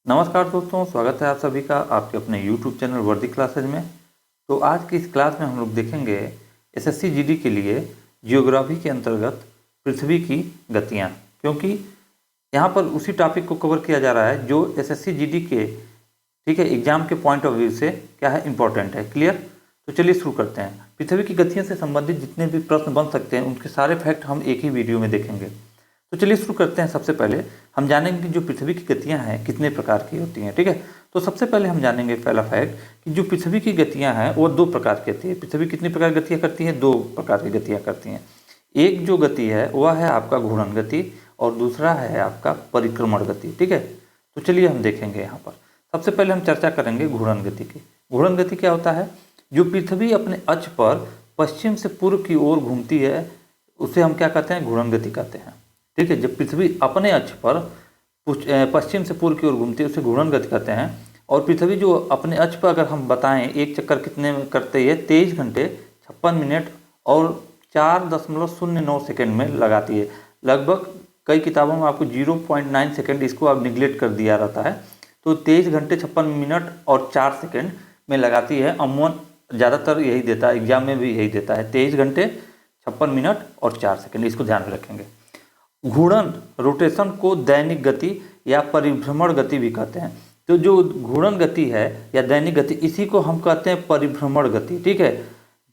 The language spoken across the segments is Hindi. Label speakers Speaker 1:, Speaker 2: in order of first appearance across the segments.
Speaker 1: नमस्कार दोस्तों, स्वागत है आप सभी का आपके अपने YouTube चैनल वर्दी क्लासेज में। तो आज की इस क्लास में हम लोग देखेंगे एसएससी जीडी के लिए जियोग्राफी के अंतर्गत पृथ्वी की गतियाँ, क्योंकि यहाँ पर उसी टॉपिक को कवर किया जा रहा है जो एसएससी जीडी के एग्जाम के पॉइंट ऑफ व्यू से क्या है, इम्पोर्टेंट है। क्लियर? तो चलिए शुरू करते हैं। पृथ्वी की गतियों से संबंधित जितने भी प्रश्न बन सकते हैं उनके सारे फैक्ट हम एक ही वीडियो में देखेंगे। तो चलिए शुरू करते हैं। सबसे पहले हम जानेंगे कि जो पृथ्वी की गतियां हैं कितने प्रकार की होती हैं। ठीक है, तो सबसे पहले हम जानेंगे पहला फैक्ट कि जो पृथ्वी की गतियां हैं वो दो प्रकार की होती है। पृथ्वी कितनी प्रकार की गतियां करती है? दो प्रकार की गतियां करती हैं। एक जो गति है वह है आपका घूर्णन गति और दूसरा है आपका परिक्रमण गति। ठीक है, तो चलिए हम देखेंगे। यहाँ पर सबसे पहले हम चर्चा करेंगे घूर्णन गति की। घूर्णन गति क्या होता है? जो पृथ्वी अपने अक्ष पर पश्चिम से पूर्व की ओर घूमती है उसे हम क्या कहते हैं? घूर्णन गति कहते हैं। ठीक है, जब पृथ्वी अपने अक्ष पर पश्चिम से पूर्व की ओर घूमती है उसे घूर्णन गति कहते हैं। और पृथ्वी जो अपने अक्ष पर अगर हम बताएं एक चक्कर कितने में करते हैं? 23 घंटे 56 मिनट और 4.09 सेकेंड में लगाती है। लगभग कई किताबों में आपको 0.9 सेकेंड इसको अब निगलेक्ट कर दिया रहता है। तो 23 घंटे 56 मिनट और 4 सेकेंड में लगाती है। अमूमन ज़्यादातर यही देता है, एग्जाम में भी यही देता है, 23 घंटे 56 मिनट और 4 सेकेंड। इसको ध्यान में रखेंगे। घूर्णन रोटेशन को दैनिक गति या परिभ्रमण गति भी कहते हैं। तो जो घूर्णन गति है या दैनिक गति, इसी को हम कहते हैं परिभ्रमण गति। ठीक है,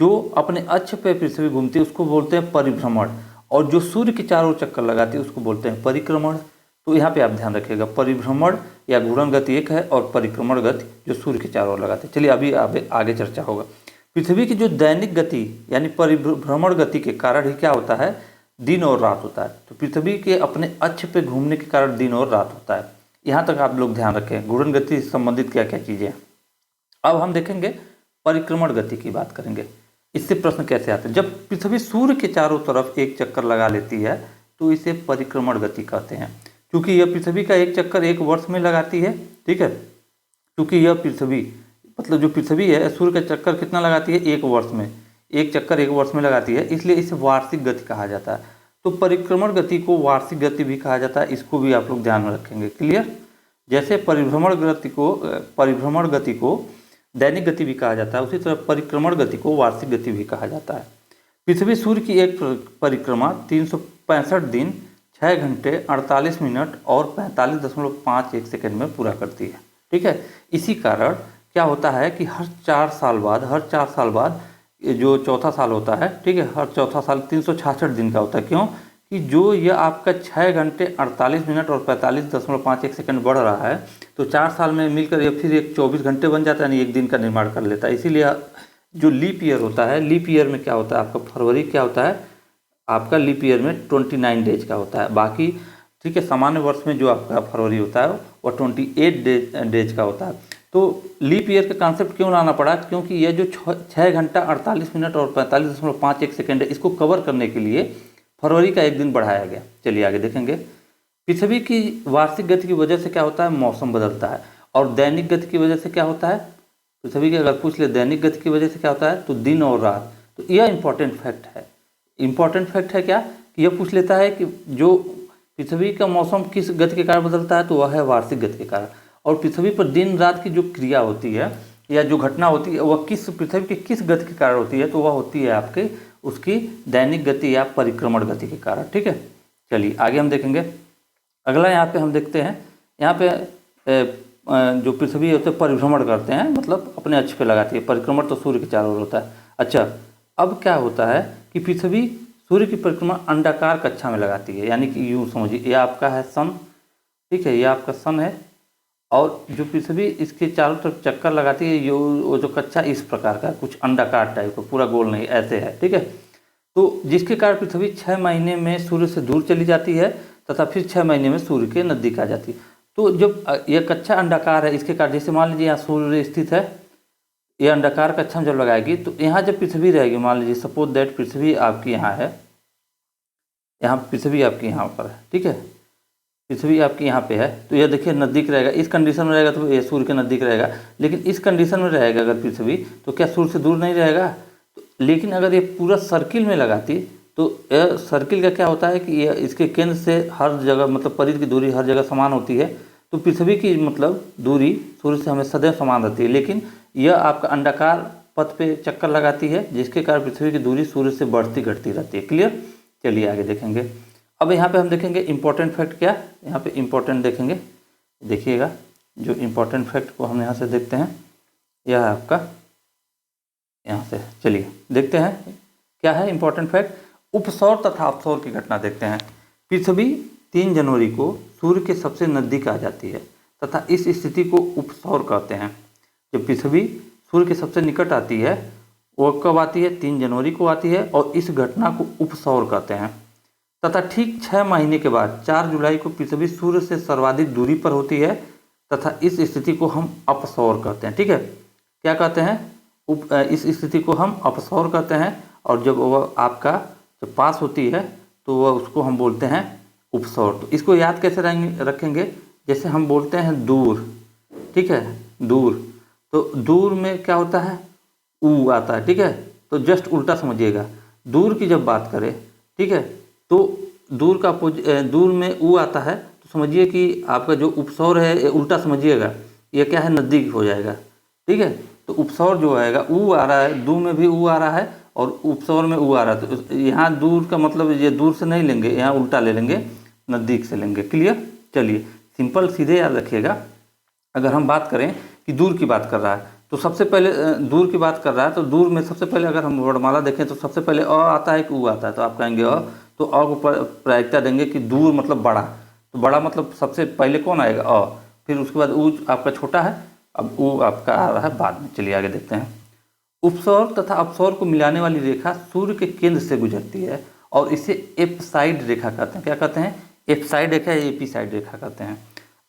Speaker 1: जो अपने अक्ष पे पृथ्वी घूमती है उसको बोलते हैं परिभ्रमण, और जो सूर्य के चारों चक्कर लगाती है उसको बोलते हैं परिक्रमण। तो यहाँ पे आप ध्यान रखिएगा, परिभ्रमण या घूर्णन गति एक है और परिक्रमण गति जो सूर्य के चारों ओर लगाते हैं। चलिए अभी आगे चर्चा होगा। पृथ्वी की जो दैनिक गति यानी परिभ्रमण गति के कारण ही क्या होता है? दिन और रात होता है। तो पृथ्वी के अपने अक्ष पे घूमने के कारण दिन और रात होता है। यहाँ तक आप लोग ध्यान रखें। घूर्णन गति से संबंधित क्या क्या चीज़ें हैं। अब हम देखेंगे परिक्रमण गति की बात करेंगे। इससे प्रश्न कैसे आते हैं? जब पृथ्वी सूर्य के चारों तरफ एक चक्कर लगा लेती है तो इसे परिक्रमण गति कहते हैं, क्योंकि यह पृथ्वी का एक चक्कर एक वर्ष में लगाती है। ठीक है, क्योंकि यह पृथ्वी मतलब जो पृथ्वी है सूर्य का चक्कर कितना लगाती है? एक वर्ष में, एक चक्कर एक वर्ष में लगाती है, इसलिए इसे वार्षिक गति कहा जाता है। तो परिक्रमण गति को वार्षिक गति भी कहा जाता है, इसको भी आप लोग ध्यान में रखेंगे। क्लियर? जैसे परिभ्रमण गति को दैनिक गति भी कहा जाता है, उसी तरह परिक्रमण गति को वार्षिक गति भी कहा जाता है। पृथ्वी सूर्य की एक परिक्रमा 365 दिन 6 घंटे 48 मिनट और 45.51 सेकेंड में पूरा करती है। ठीक है, इसी कारण क्या होता है कि हर 4 साल बाद जो चौथा साल होता है, ठीक है, हर चौथा साल 366 दिन का होता है। क्यों? कि जो ये आपका 6 घंटे 48 मिनट और 45.51 सेकेंड बढ़ रहा है, तो 4 साल में मिलकर ये फिर एक 24 घंटे बन जाता है, यानी एक दिन का निर्माण कर लेता है। इसीलिए जो लीप ईयर होता है, लीप ईयर में क्या होता है आपका फरवरी क्या होता है आपका लीप ईयर में 29 डेज का होता है। बाकी ठीक है, सामान्य वर्ष में जो आपका फरवरी होता है वह 28 डेज का होता है। तो लीप ईयर का कॉन्सेप्ट क्यों लाना पड़ा? क्योंकि यह जो 6 घंटा 48 मिनट और 45.51 सेकेंड है, इसको कवर करने के लिए फरवरी का एक दिन बढ़ाया गया। चलिए आगे देखेंगे। पृथ्वी की वार्षिक गति की वजह से क्या होता है? मौसम बदलता है। और दैनिक गति की वजह से क्या होता है? पृथ्वी की अगर पूछ ले दैनिक गति की वजह से क्या होता है तो दिन और रात। तो यह इंपॉर्टेंट फैक्ट है। इंपॉर्टेंट फैक्ट है क्या कि यह पूछ लेता है कि जो पृथ्वी का मौसम किस गति के कारण बदलता है, तो वह है वार्षिक गति के कारण। और पृथ्वी पर दिन रात की जो क्रिया होती है या जो घटना होती है वह पृथ्वी की किस गति के कारण होती है? तो वह होती है आपके उसकी दैनिक गति या परिक्रमण गति के कारण। ठीक है, चलिए आगे हम देखेंगे। अगला यहाँ पे हम देखते हैं, यहाँ पे जो पृथ्वी होते हैं परिभ्रमण करते हैं, मतलब अपने अक्ष पे लगाती है। परिक्रमण तो सूर्य के चारों ओर होता है। अच्छा, अब क्या होता है कि पृथ्वी सूर्य की परिक्रमा अंडाकार कक्षा में लगाती है, यानी कि यूँ समझिए ये आपका है सन। ठीक है, ये आपका सन है और जो पृथ्वी इसके चारों तरफ चक्कर लगाती है वो जो कक्षा इस प्रकार का कुछ अंडाकार टाइप का, पूरा गोल नहीं, ऐसे है। ठीक है, तो जिसके कारण पृथ्वी 6 महीने में सूर्य से दूर चली जाती है तथा फिर 6 महीने में सूर्य के नज़दीक आ जाती है। तो जब यह कक्षा अंडाकार है, इसके कारण जैसे मान लीजिए यहाँ सूर्य स्थित है, यह अंडाकार कक्षा जब लगाएगी तो यहाँ जब पृथ्वी रहेगी, मान लीजिए सपोज दैट पृथ्वी आपकी यहाँ है, यहाँ पृथ्वी आपकी यहाँ पर है। ठीक है, पृथ्वी आपकी यहाँ पे है, तो यह देखिए नज़दीक रहेगा। इस कंडीशन में रहेगा तो ये सूर्य के नज़दीक रहेगा, लेकिन इस कंडीशन में रहेगा अगर पृथ्वी तो क्या सूर्य से दूर नहीं रहेगा? तो लेकिन अगर ये पूरा सर्किल में लगाती तो यह सर्किल का क्या होता है कि यह इसके केंद्र से हर जगह मतलब परिधि की दूरी हर जगह समान होती है, तो पृथ्वी की मतलब दूरी सूर्य से हमें सदैव समान रहती है, लेकिन यह आपका अंडाकार पथ पे चक्कर लगाती है, जिसके कारण पृथ्वी की दूरी सूर्य से बढ़ती घटती रहती है। क्लियर? चलिए आगे देखेंगे। अब यहाँ पे हम देखेंगे इम्पोर्टेंट फैक्ट क्या, यहाँ पे इम्पोर्टेंट देखेंगे, देखिएगा जो इम्पोर्टेंट फैक्ट को हम यहाँ से देखते हैं, यह है आपका यहाँ से। चलिए देखते हैं क्या है इम्पोर्टेंट फैक्ट। उपसौर तथा अपसौर की घटना देखते हैं। पृथ्वी 3 जनवरी को सूर्य के सबसे नज़दीक आ जाती है तथा इस स्थिति को उपसौर कहते हैं। जब पृथ्वी सूर्य के सबसे निकट आती है वो कब आती है? 3 जनवरी को आती है, और इस घटना को उपसौर कहते हैं। तथा ठीक 6 महीने के बाद 4 जुलाई को पृथ्वी सूर्य से सर्वाधिक दूरी पर होती है तथा इस स्थिति को हम अपसौर कहते हैं। ठीक है, क्या कहते हैं? इस स्थिति को हम अपसौर कहते हैं, और जब वह आपका जब पास होती है तो वह उसको हम बोलते हैं उपसौर। तो इसको याद कैसे रखेंगे? जैसे हम बोलते हैं दूर, ठीक है, दूर, तो दूर में क्या होता है? ऊ आता है, ठीक है, तो जस्ट उल्टा समझिएगा। दूर की जब बात करें, ठीक है, तो दूर का दूर में ऊ आता है, तो समझिए कि आपका जो उपसौर है उल्टा समझिएगा, ये क्या है? नज़दीक हो जाएगा। ठीक है, तो उपसौर जो आएगा ऊ आ रहा है, दू में भी ऊ आ रहा है और उपसौर में ऊ आ रहा है, तो यहाँ दूर का मतलब ये दूर से नहीं लेंगे, यहाँ उल्टा ले लेंगे, नज़दीक से लेंगे। क्लियर? चलिए सिंपल सीधे याद रखिएगा। अगर हम बात करें कि दूर की बात कर रहा है, तो सबसे पहले दूर की बात कर रहा है, तो दूर में सबसे पहले अगर हम वर्णमाला देखें तो सबसे पहले अ आता है कि ऊ आता है, तो आप कहेंगे अ, तो अ को प्रायिकता देंगे कि दूर मतलब बड़ा, तो बड़ा मतलब सबसे पहले कौन आएगा? अ, फिर उसके बाद ऊ आपका छोटा है, अब ऊ आपका आ रहा है बाद में। चलिए आगे देखते हैं। उपसौर तथा अपसौर को मिलाने वाली रेखा सूर्य के केंद्र से गुजरती है और इसे एपसाइड रेखा कहते हैं। क्या कहते हैं? एपसाइड रेखा या एपीसाइड रेखा कहते हैं।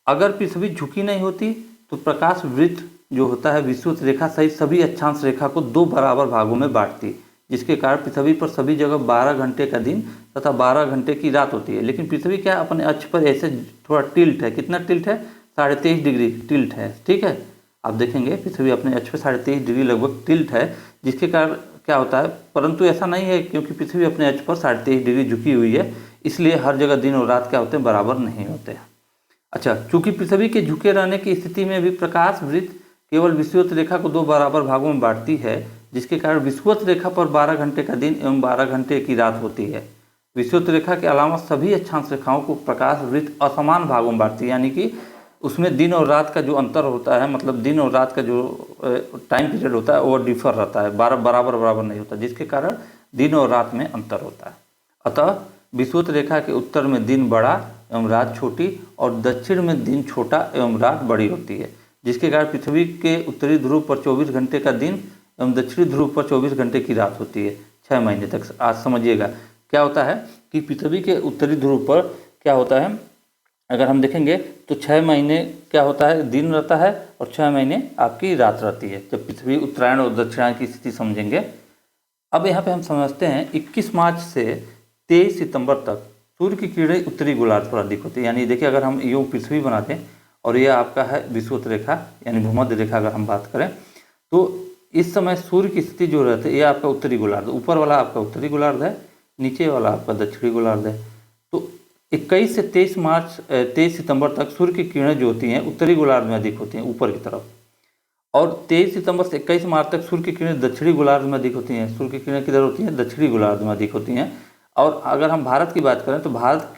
Speaker 1: अगर पृथ्वी झुकी नहीं होती तो प्रकाश वृत्त जो होता है विषुवत रेखा सहित सभी अक्षांश रेखा को 2 बराबर भागों में बांटती, जिसके कारण पृथ्वी पर सभी जगह 12 घंटे का दिन तथा 12 घंटे की रात होती है। लेकिन पृथ्वी क्या अपने अक्ष पर ऐसे थोड़ा टिल्ट है। कितना टिल्ट है? 23.5 डिग्री टिल्ट है। ठीक है, आप देखेंगे पृथ्वी अपने अक्ष पर 23.5 डिग्री लगभग टिल्ट है, जिसके कारण क्या होता है, परंतु ऐसा नहीं है, क्योंकि पृथ्वी अपने अक्ष पर 23.5 डिग्री झुकी हुई है, इसलिए हर जगह दिन और रात क्या होते हैं? बराबर नहीं होते हैं। अच्छा, चूंकि पृथ्वी के झुके रहने की स्थिति में भी प्रकाश वृत्त केवल विषुवत रेखा को 2 बराबर भागों में बांटती है, जिसके कारण विषुवत रेखा पर 12 घंटे का दिन एवं 12 घंटे की रात होती है। विषुवत रेखा के अलावा सभी अक्षांश रेखाओं को प्रकाश वृत्त असमान भागों में बांटती है, यानी कि उसमें दिन और रात का जो अंतर होता है, मतलब दिन और रात का जो टाइम पीरियड होता है वो डिफर रहता है, बराबर नहीं होता, जिसके कारण दिन और रात में अंतर होता है। अतः विषुवत रेखा के उत्तर में दिन बड़ा एवं रात छोटी और दक्षिण में दिन छोटा एवं रात बड़ी होती है, जिसके कारण पृथ्वी के उत्तरी ध्रुव पर 24 घंटे का दिन एवं दक्षिणी ध्रुव पर 24 घंटे की रात होती है 6 महीने तक। आज समझिएगा क्या होता है कि पृथ्वी के उत्तरी ध्रुव पर क्या होता है, अगर हम देखेंगे तो 6 महीने क्या होता है? दिन रहता है और 6 महीने आपकी रात रहती है, जब पृथ्वी उत्तरायण और दक्षिणायन की स्थिति समझेंगे। अब यहाँ पे हम समझते हैं 21 मार्च से 23 सितंबर तक सूर्य की किरणें उत्तरी गोलार्ध पर अधिक होती है। यानी देखिए, अगर हम यूँ पृथ्वी बना दें और ये आपका है विषुवत रेखा यानी भूमध्य रेखा, अगर हम बात करें तो इस समय सूर्य की स्थिति जो रहती है ये आपका उत्तरी गोलार्ध, ऊपर वाला आपका उत्तरी गोलार्ध है, नीचे वाला आपका दक्षिणी गोलार्ध है। तो 21 से 23 सितंबर तक सूर्य की किरणें जो होती हैं उत्तरी गोलार्ध में अधिक होती हैं ऊपर की तरफ, और 23 सितंबर से 21 मार्च तक सूर्य की किरणें दक्षिणी गोलार्ध में अधिक होती हैं। सूर्य की किरणें किधर होती हैं? दक्षिणी गोलार्ध में अधिक होती हैं। और अगर हम भारत की बात करें तो भारत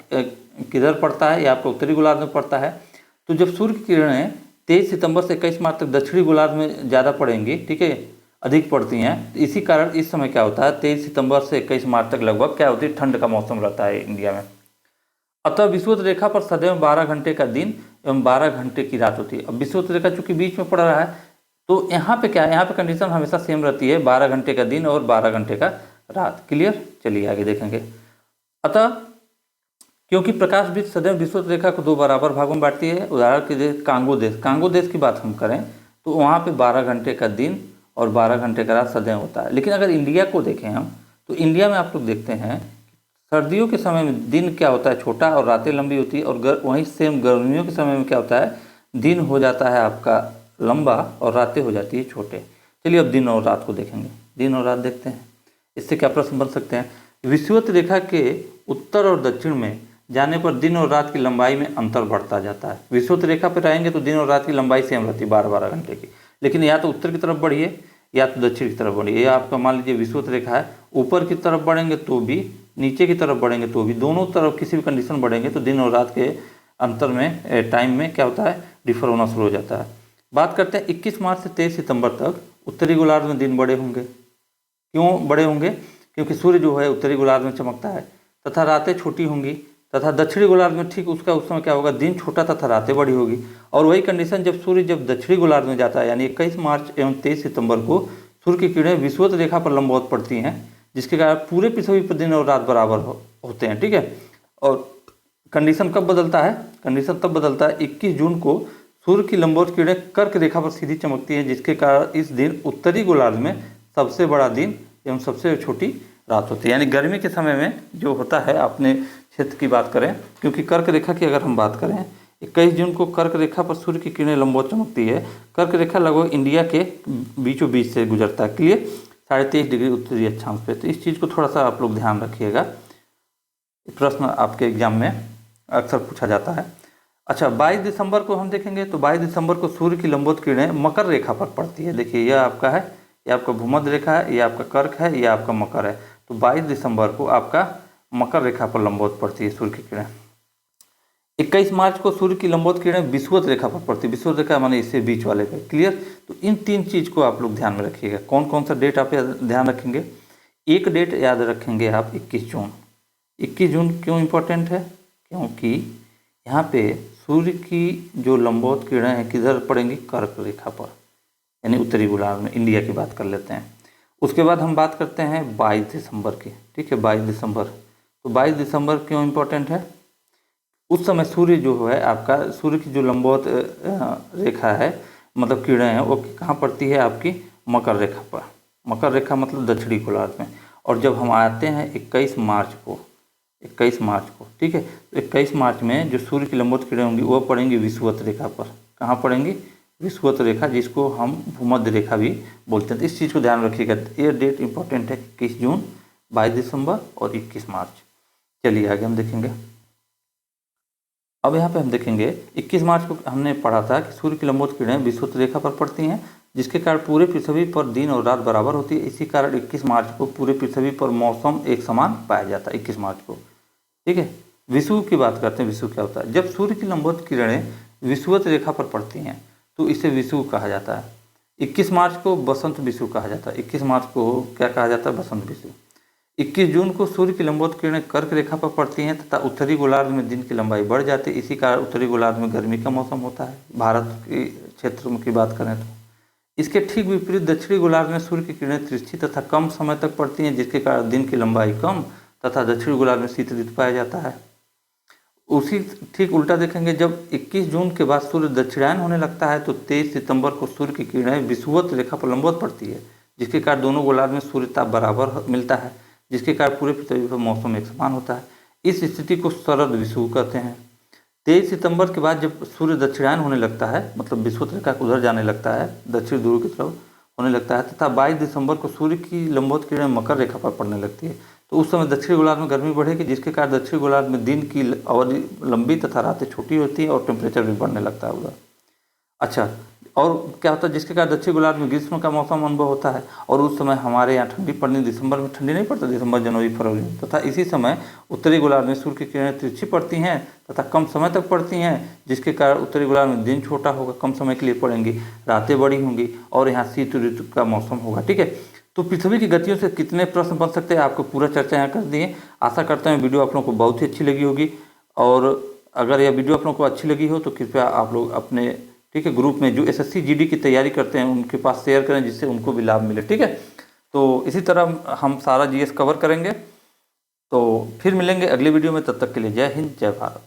Speaker 1: किधर पड़ता है? ये आपका उत्तरी गोलार्ध में पड़ता है। तो जब सूर्य की किरणें 23 सितंबर से 21 मार्च तक दक्षिणी गोलार्ध में ज़्यादा पड़ेंगी, ठीक है, अधिक पड़ती हैं, इसी कारण इस समय क्या होता है 23 सितंबर से 21 मार्च तक लगभग क्या होती है? ठंड का मौसम रहता है इंडिया में। अतः विषुवत रेखा पर सदैव 12 घंटे का दिन एवं 12 घंटे की रात होती है। अब विषुवत रेखा चूंकि बीच में पड़ रहा है तो यहाँ पे क्या है? यहाँ पे कंडीशन हमेशा सेम रहती है, 12 घंटे का दिन और 12 घंटे का रात। क्लियर? चलिए आगे देखेंगे। अतः क्योंकि प्रकाश वृत्त सदैव विषुवत रेखा को 2 बराबर भागों में बांटती है, उदाहरण के लिए कांगो देश की बात हम करें तो वहाँ पे 12 घंटे का दिन और 12 घंटे का रात सदैव होता है। लेकिन अगर इंडिया को देखें हम तो इंडिया में आप लोग देखते हैं सर्दियों के समय में दिन क्या होता है? छोटा और रातें लंबी होती है, और वहीं सेम गर्मियों के समय में क्या होता है? दिन हो जाता है आपका लंबा और रातें हो जाती है छोटे। चलिए अब दिन और रात को देखेंगे, दिन और रात देखते हैं। इससे क्या प्रश्न बन सकते हैं? विषुवत रेखा के उत्तर और दक्षिण में जाने पर दिन और रात की लंबाई में अंतर बढ़ता जाता है। विषुवत रेखा पर रहेंगे तो दिन और रात की लंबाई सेम रहती है 12-12 घंटे की, लेकिन या तो उत्तर की तरफ बढ़िए या तो दक्षिण की तरफ बढ़िए। या आपका मान लीजिए विषुवत रेखा है, ऊपर की तरफ बढ़ेंगे तो भी, नीचे की तरफ बढ़ेंगे तो भी, दोनों तरफ किसी भी कंडीशन बढ़ेंगे तो दिन और रात के अंतर में टाइम में क्या होता है, डिफर होना शुरू हो जाता है। बात करते हैं 21 मार्च से 23 सितंबर तक उत्तरी गोलार्ध में दिन बड़े होंगे। क्यों बड़े होंगे? क्योंकि सूर्य जो है उत्तरी गोलार्ध में चमकता है तथा रातें छोटी होंगी, तथा दक्षिणी गोलार्ध में ठीक उसका उस समय क्या होगा, दिन छोटा तथा रातें बड़ी होगी। और वही कंडीशन जब सूर्य जब दक्षिणी गोलार्ध में जाता है, यानी 21 मार्च एवं 23 सितंबर को सूर्य की किरणें विषुवत रेखा पर लंबवत पड़ती हैं, जिसके कारण पूरे पृथ्वी पर दिन और रात बराबर होते हैं। ठीक है। और कंडीशन कब बदलता है? कंडीशन तब बदलता है 21 जून को सूर्य की लंबवत किरणें कर्क रेखा पर सीधी चमकती हैं, जिसके कारण इस दिन उत्तरी गोलार्ध में सबसे बड़ा दिन एवं सबसे छोटी रात होती है। यानी गर्मी के समय में जो होता है, अपने क्षेत्र की बात करें, क्योंकि कर्क रेखा की अगर हम बात करें, 21 जून को कर्क रेखा पर सूर्य की किरणें लंबवत चमकती है। कर्क रेखा लगभग इंडिया के बीचों बीच से गुजरता है, क्लियर, 23.5 डिग्री उत्तरी अक्षांश पे। तो इस चीज़ को थोड़ा सा आप लोग ध्यान रखिएगा, प्रश्न आपके एग्जाम में अक्सर पूछा जाता है। अच्छा, 22 दिसंबर को हम देखेंगे तो 22 दिसंबर को सूर्य की लंबवत किरणें मकर रेखा पर पड़ती है। देखिए, यह आपका है, यह आपका भूमध्य रेखा है, यह आपका कर्क है, यह आपका मकर है। तो 22 दिसंबर को आपका मकर रेखा पर लंबवत पड़ती है सूर्य की किरणें। 21 मार्च को सूर्य की लंबवत किरणें विषुवत रेखा पर पड़ती है। विषुवत रेखा माने इससे बीच वाले पे, क्लियर। तो इन 3 चीज़ को आप लोग ध्यान में रखिएगा। कौन कौन सा डेट आप ध्यान रखेंगे? एक डेट याद रखेंगे आप, 21 जून। 21 जून क्यों इम्पोर्टेंट है? क्योंकि यहाँ पे सूर्य की जो लंबवत किरणें हैं किधर पड़ेंगी? कर्क रेखा पर, यानी उत्तरी गोलार्ध में। इंडिया की बात कर लेते हैं। उसके बाद हम बात करते हैं 22 दिसंबर की। ठीक है, 22 दिसंबर। तो 22 दिसंबर क्यों इम्पोर्टेंट है? उस समय सूर्य जो है आपका, सूर्य की जो लंबवत रेखा है, मतलब किरणें हैं, वो कहाँ पड़ती है? आपकी मकर रेखा पर। मकर रेखा मतलब दक्षिणी गोलार्ध में। और जब हम आते हैं 21 मार्च को, 21 मार्च को, ठीक है, तो 21 मार्च में जो सूर्य की लंबवत किरणें होंगी वो पड़ेंगी विषुवत रेखा पर। कहाँ पड़ेंगी? विषुवत रेखा, जिसको हम भूमध्य रेखा भी बोलते हैं। तो इस चीज़ को ध्यान रखिएगा। ये डेट इंपॉर्टेंट है, 21 जून, 22 दिसंबर और 21 मार्च। चलिए आगे हम देखेंगे। अब यहाँ पे हम देखेंगे 21 मार्च को हमने पढ़ा था कि सूर्य की लंबवत किरणें विषुवत रेखा पर पड़ती हैं, जिसके कारण पूरे पृथ्वी पर दिन और रात बराबर होती है। इसी कारण 21 मार्च को पूरे पृथ्वी पर मौसम एक समान पाया जाता है, 21 मार्च को। ठीक है। विषुव की बात करते हैं। विषुव क्या होता है? जब सूर्य की लंबवत किरणें विषुवत रेखा पर पड़ती हैं तो इसे विषुव कहा जाता है। 21 मार्च को बसंत विषुव कहा जाता है। 21 मार्च को क्या कहा जाता है? बसंत विषुव। 21 जून को सूर्य की लंबवत किरणें कर्क रेखा पर पड़ती हैं तथा उत्तरी गोलार्ध में दिन की लंबाई बढ़ जाती है। इसी कारण उत्तरी गोलार्ध में गर्मी का मौसम होता है। भारत के क्षेत्र में की बात करें तो इसके ठीक विपरीत दक्षिणी गोलार्ध में सूर्य की किरणें तिरछी तथा कम समय तक पड़ती हैं, जिसके कारण दिन की लंबाई कम तथा दक्षिणी गोलार्ध में शीत ऋतु पाया जाता है। उसी ठीक उल्टा देखेंगे, जब 21 जून के बाद सूर्य दक्षिणायन होने लगता है तो 23 सितंबर को सूर्य की किरणें विषुवत रेखा पर लंबवत पड़ती है, जिसके कारण दोनों गोलार्ध में सूर्य ताप बराबर मिलता है, जिसके कारण पूरे पृथ्वी पर मौसम एक समान होता है। इस स्थिति को शरद विषुव कहते हैं। 23 सितंबर के बाद जब सूर्य दक्षिणायन होने लगता है, मतलब विषुवत रेखा को उधर जाने लगता है, दक्षिण ध्रुव की तरफ होने लगता है, तथा 22 दिसंबर को सूर्य की लंबवत किरणें मकर रेखा पर पड़ने लगती है, तो उस समय दक्षिणी गोलार्ध में गर्मी बढ़ेगी, जिसके कारण दक्षिणी गोलार्ध में दिन की अवधि लंबी तथा रातें छोटी होती है और टेम्परेचर भी बढ़ने लगता है उधर। अच्छा, और क्या होता है? जिसके कारण दक्षिणी गोलार्ध में ग्रीष्म का मौसम अनुभव होता है और उस समय हमारे यहाँ ठंडी पड़नी, दिसंबर में ठंडी नहीं पड़ती, दिसंबर जनवरी फरवरी में, तथा इसी समय उत्तरी गोलार्ध में सूर्य की किरणें तिरछी पड़ती हैं तथा कम समय तक पड़ती हैं, जिसके कारण उत्तरी गोलार्ध में दिन छोटा होगा, कम समय के लिए पड़ेंगी, रातें बड़ी होंगी और यहाँ शीत ऋतु का मौसम होगा। ठीक है। तो पृथ्वी की गतियों से कितने प्रश्न बन सकते हैं, आपको पूरा चर्चा यहाँ कर दिए। आशा करते हैं वीडियो आप लोगों को बहुत ही अच्छी लगी होगी, और अगर यह वीडियो आप लोगों को अच्छी लगी हो तो कृपया आप लोग अपने, ठीक है, ग्रुप में जो SSC GD की तैयारी करते हैं उनके पास शेयर करें, जिससे उनको भी लाभ मिले। ठीक है। तो इसी तरह हम सारा GS कवर करेंगे। तो फिर मिलेंगे अगले वीडियो में, तब तक के लिए जय हिंद, जय भारत।